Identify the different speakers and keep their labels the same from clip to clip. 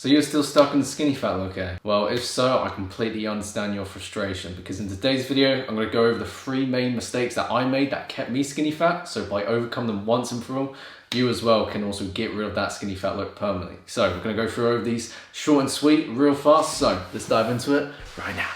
Speaker 1: So you're still stuck in the skinny fat look, eh? Well, if so, I completely understand your frustration, because in today's video, I'm going to go over the 3 main mistakes that I made that kept me skinny fat. So by overcome them once and for all, you as well can also get rid of that skinny fat look permanently. So we're going to go through over these short and sweet, real fast. So let's dive into it right now.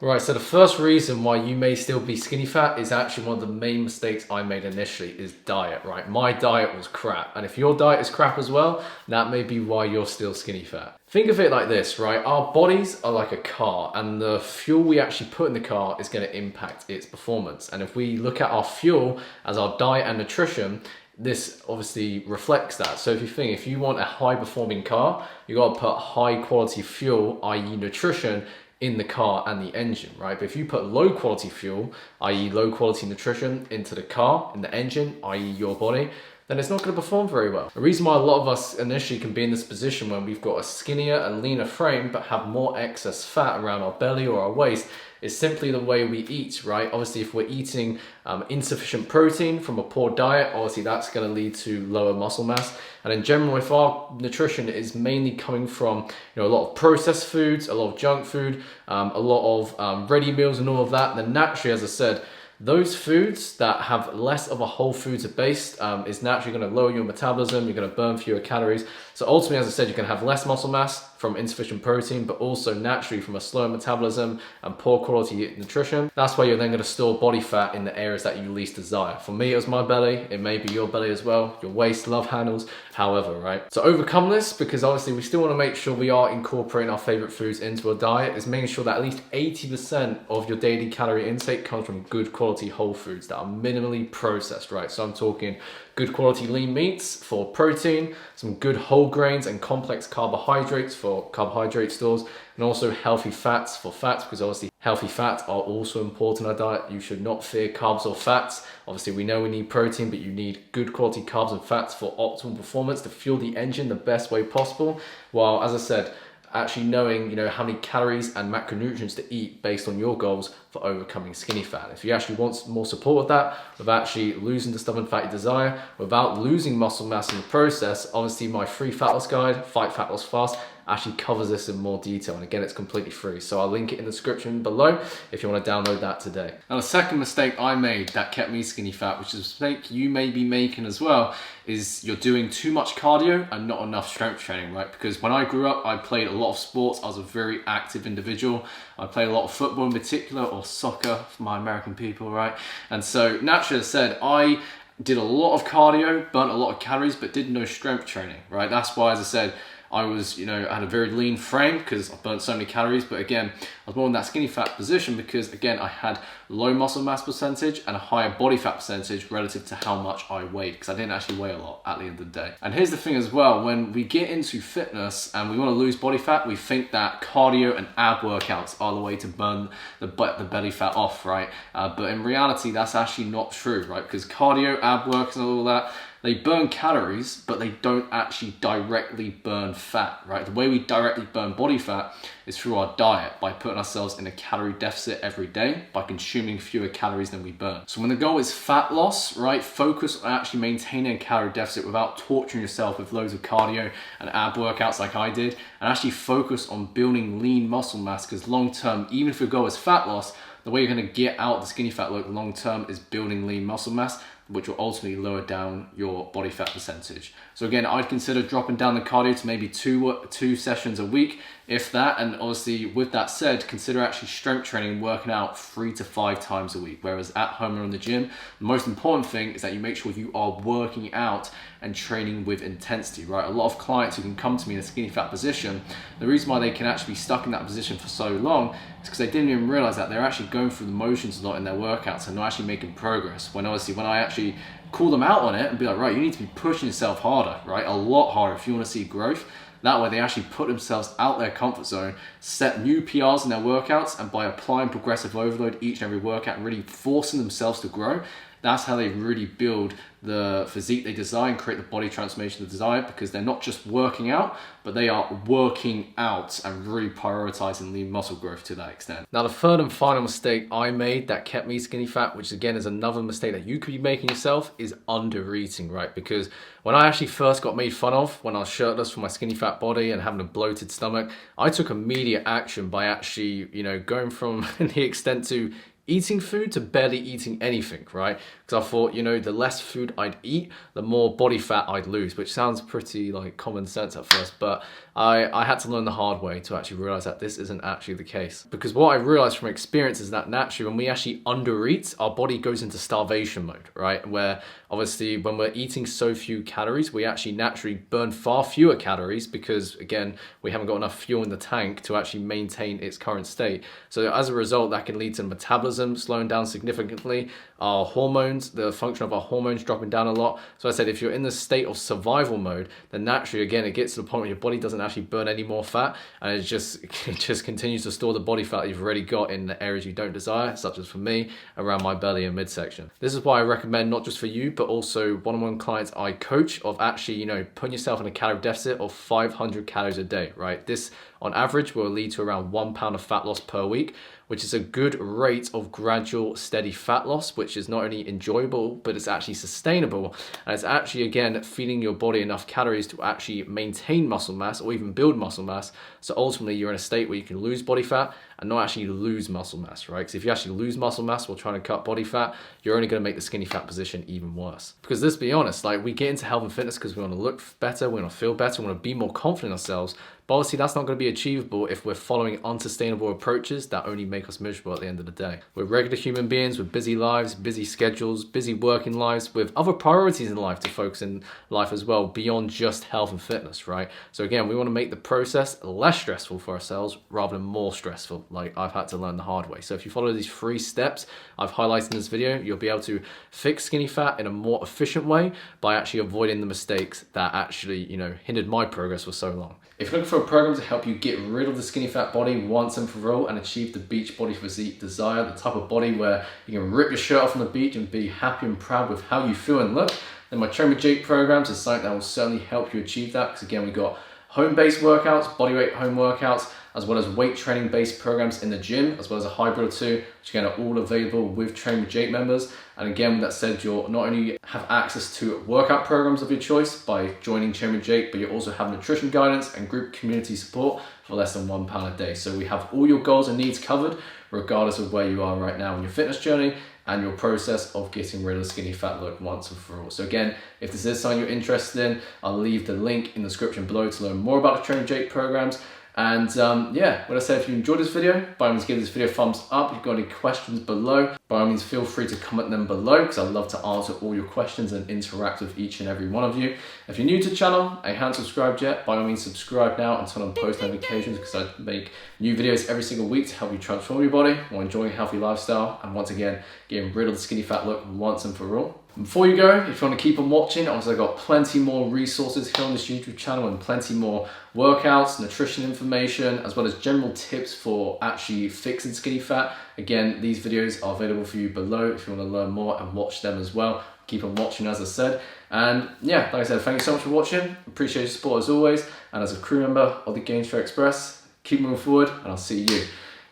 Speaker 1: Right, so the first reason why you may still be skinny fat is actually one of the main mistakes I made initially is diet, right? My diet was crap. And if your diet is crap as well, that may be why you're still skinny fat. Think of it like this, right? Our bodies are like a car, and the fuel we actually put in the car is going to impact its performance. And if we look at our fuel as our diet and nutrition, this obviously reflects that. So if you want a high performing car, you got to put high quality fuel, i.e. nutrition, in the car and the engine, right? But if you put low quality fuel, i.e. low quality nutrition, into the car, in the engine, i.e. your body, then it's not going to perform very well. The reason why a lot of us initially can be in this position when we've got a skinnier and leaner frame but have more excess fat around our belly or our waist is simply the way we eat, right? Obviously, if we're eating insufficient protein from a poor diet, obviously that's going to lead to lower muscle mass. And in general, if our nutrition is mainly coming from a lot of processed foods, a lot of junk food, a lot of ready meals and all of that, then naturally, as I said, those foods that have less of a whole foods base is naturally going to lower your metabolism. You're going to burn fewer calories. So ultimately, as I said, you can have less muscle mass from insufficient protein, but also naturally from a slower metabolism and poor quality nutrition. That's why you're then going to store body fat in the areas that you least desire. For me, it was my belly. It may be your belly as well, your waist, love handles, however, right? So overcome this, because obviously we still want to make sure we are incorporating our favorite foods into a diet, is making sure that at least 80% of your daily calorie intake comes from good quality whole foods that are minimally processed, right? So I'm talking good quality lean meats for protein, some good whole grains and complex carbohydrates for carbohydrate stores, and also healthy fats for fats, because obviously healthy fats are also important in our diet. You should not fear carbs or fats. Obviously we know we need protein, but you need good quality carbs and fats for optimal performance to fuel the engine the best way possible, while, as I said, actually knowing how many calories and macronutrients to eat based on your goals for overcoming skinny fat. If you actually want more support with that, with actually losing the stubborn fat you desire, without losing muscle mass in the process, obviously my free fat loss guide, Fight Fat Loss Fast, actually covers this in more detail. And again, it's completely free. So I'll link it in the description below if you want to download that today. Now, the second mistake I made that kept me skinny fat, which is a mistake you may be making as well, is you're doing too much cardio and not enough strength training, right? Because when I grew up, I played a lot of sports. I was a very active individual. I played a lot of football in particular, or soccer for my American people, right? And so naturally, as I said, I did a lot of cardio, burnt a lot of calories, but did no strength training, right? That's why, as I said, I was, I had a very lean frame because I burnt so many calories. But again, I was more in that skinny fat position because, again, I had low muscle mass percentage and a higher body fat percentage relative to how much I weighed, because I didn't actually weigh a lot at the end of the day. And here's the thing as well, when we get into fitness and we want to lose body fat, we think that cardio and ab workouts are the way to burn the belly fat off, right? But in reality, that's actually not true, right? Because cardio, ab works and all that, they burn calories, but they don't actually directly burn fat, right? The way we directly burn body fat is through our diet, by putting ourselves in a calorie deficit every day, by consuming fewer calories than we burn. So when the goal is fat loss, right, focus on actually maintaining a calorie deficit without torturing yourself with loads of cardio and ab workouts like I did, and actually focus on building lean muscle mass, because long term, even if your goal is fat loss, the way you're going to get out the skinny fat look long term is building lean muscle mass, which will ultimately lower down your body fat percentage. So again, I'd consider dropping down the cardio to maybe two sessions a week, if that. And obviously, with that said, consider actually strength training and working out 3 to 5 times a week. Whereas at home or in the gym, the most important thing is that you make sure you are working out and training with intensity, right? A lot of clients who can come to me in a skinny fat position, the reason why they can actually be stuck in that position for so long is because they didn't even realize that they're actually going through the motions a lot in their workouts and not actually making progress. When obviously, when I actually call them out on it and be like, right, you need to be pushing yourself harder, right? A lot harder if you want to see growth. That way they actually put themselves out their comfort zone, set new PRs in their workouts, and by applying progressive overload each and every workout and really forcing themselves to grow, That's how they really build the physique they desire and create the body transformation they desire, because they're not just working out, but they are working out and really prioritizing lean muscle growth to that extent. Now, the third and final mistake I made that kept me skinny fat, which again is another mistake that you could be making yourself, is under eating, right? Because when I actually first got made fun of when I was shirtless for my skinny fat body and having a bloated stomach, I took immediate action by actually, going from the extent to eating food to barely eating anything, right? Because I thought, the less food I'd eat, the more body fat I'd lose, which sounds pretty like common sense at first, but I had to learn the hard way to actually realize that this isn't actually the case. Because what I realized from experience is that naturally when we actually undereat, our body goes into starvation mode, right? Where obviously when we're eating so few calories, we actually naturally burn far fewer calories because again, we haven't got enough fuel in the tank to actually maintain its current state. So as a result, that can lead to metabolism slowing down significantly, our hormones, the function of our hormones dropping down a lot. So I said, if you're in the state of survival mode, then naturally, again, it gets to the point where your body doesn't actually burn any more fat, and it just continues to store the body fat that you've already got in the areas you don't desire, such as for me, around my belly and midsection. This is why I recommend, not just for you, but also one-on-one clients I coach, of actually, putting yourself in a calorie deficit of 500 calories a day, right? This, on average, will lead to around 1 pound of fat loss per week, which is a good rate of gradual, steady fat loss, which is not only enjoyable, but it's actually sustainable. And it's actually, again, feeding your body enough calories to actually maintain muscle mass or even build muscle mass. So ultimately, you're in a state where you can lose body fat and not actually lose muscle mass, right? Because if you actually lose muscle mass while trying to cut body fat, you're only going to make the skinny fat position even worse. Because let's be honest, like, we get into health and fitness because we want to look better, we want to feel better, we want to be more confident in ourselves. But obviously that's not going to be achievable if we're following unsustainable approaches that only make us miserable at the end of the day. We're regular human beings with busy lives, busy schedules, busy working lives, with other priorities in life to focus in life as well, beyond just health and fitness, right? So again, we want to make the process less stressful for ourselves rather than more stressful, like I've had to learn the hard way. So if you follow these 3 steps I've highlighted in this video, you'll be able to fix skinny fat in a more efficient way by actually avoiding the mistakes that actually, hindered my progress for so long. If you're looking for a program to help you get rid of the skinny fat body once and for all and achieve the beach body physique desire, the type of body where you can rip your shirt off on the beach and be happy and proud with how you feel and look, then my Train with Jake programs is something that will certainly help you achieve that. Because again, we've got home-based workouts, bodyweight home workouts, as well as weight training based programs in the gym, as well as a hybrid or two, which again are all available with Train with Jake members. And again, with that said, you'll not only have access to workout programs of your choice by joining Train with Jake, but you also have nutrition guidance and group community support for less than £1 a day. So we have all your goals and needs covered, regardless of where you are right now in your fitness journey and your process of getting rid of the skinny fat look once and for all. So again, if this is something you're interested in, I'll leave the link in the description below to learn more about the Train with Jake programs. And yeah, what I said, if you enjoyed this video, by all means give this video a thumbs up. If you've got any questions below, by all means feel free to comment them below, because I'd love to answer all your questions and interact with each and every one of you. If you're new to the channel and you haven't subscribed yet, by all means subscribe now and turn on post notifications, because I make new videos every single week to help you transform your body while enjoying a healthy lifestyle, and once again, getting rid of the skinny fat look once and for all. Before you go, if you want to keep on watching, obviously I've got plenty more resources here on this YouTube channel and plenty more workouts, nutrition information, as well as general tips for actually fixing skinny fat. Again, these videos are available for you below if you want to learn more and watch them as well. Keep on watching, as I said. And yeah, like I said, thank you so much for watching. Appreciate your support as always. And as a crew member of the Gains Express, keep moving forward, and I'll see you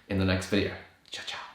Speaker 1: in the next video. Ciao, ciao.